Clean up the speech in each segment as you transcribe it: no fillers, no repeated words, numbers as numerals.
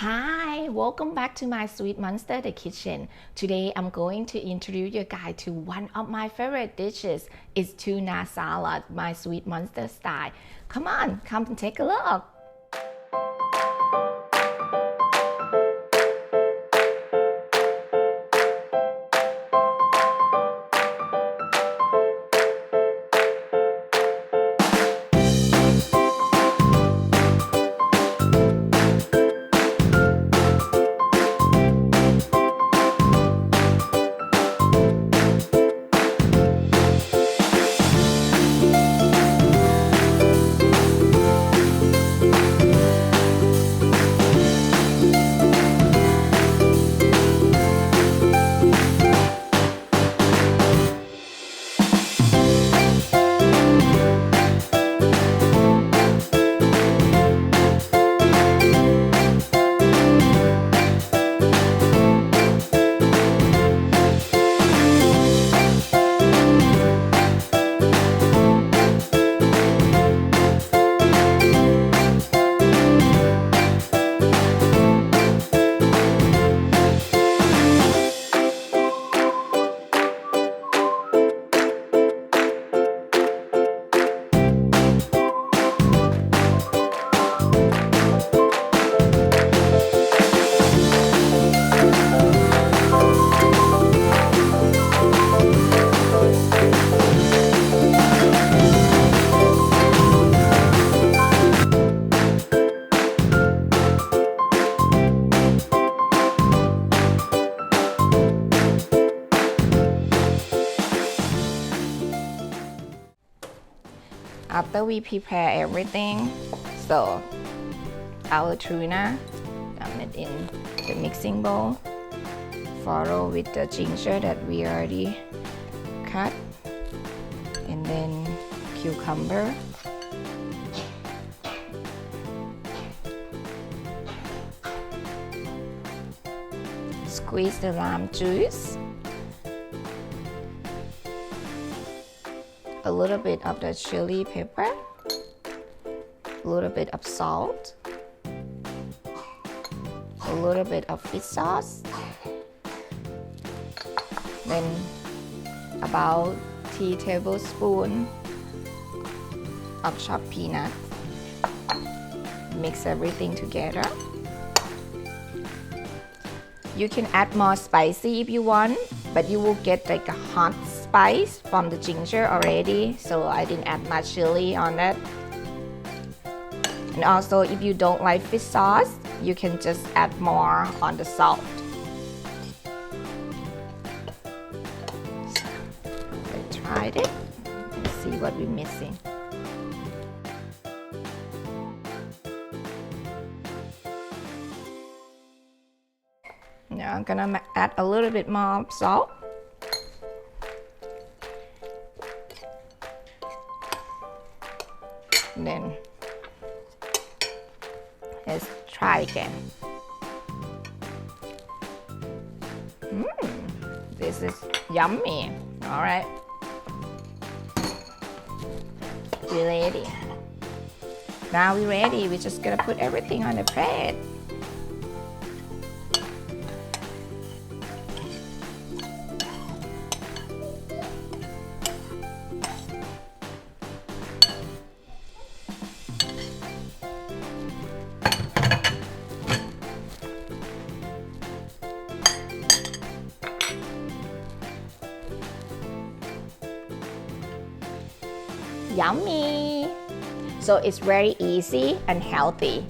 Hi, welcome back to my Sweet Monster the kitchen. Today I'm going to introduce you guys to one of my favorite dishes. It's tuna salad, my Sweet Monster style. Come on, come and take a look. After we prepare everything, so our tuna, dump it in the mixing bowl. Follow with the ginger that we already cut, and then cucumber. Squeeze the lime juice. A little bit of the chili pepper, a little bit of salt, a little bit of fish sauce, then about 3 tablespoons of chopped peanuts. Mix everything together. You can add more spicy if you want, but you will get like a hot spice from the ginger already, so I didn't add much chili on that. And also, if you don't like fish sauce, you can just add more on the salt. So, I tried it. Let's see what we're missing. Now I'm gonna add a little bit more salt. And then let's try again. This is yummy. All right, we're ready. Now we're ready. We're just gonna put everything on the plate. Yummy! So it's very easy and healthy.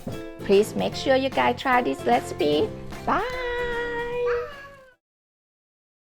Please make sure you guys try this recipe. Bye!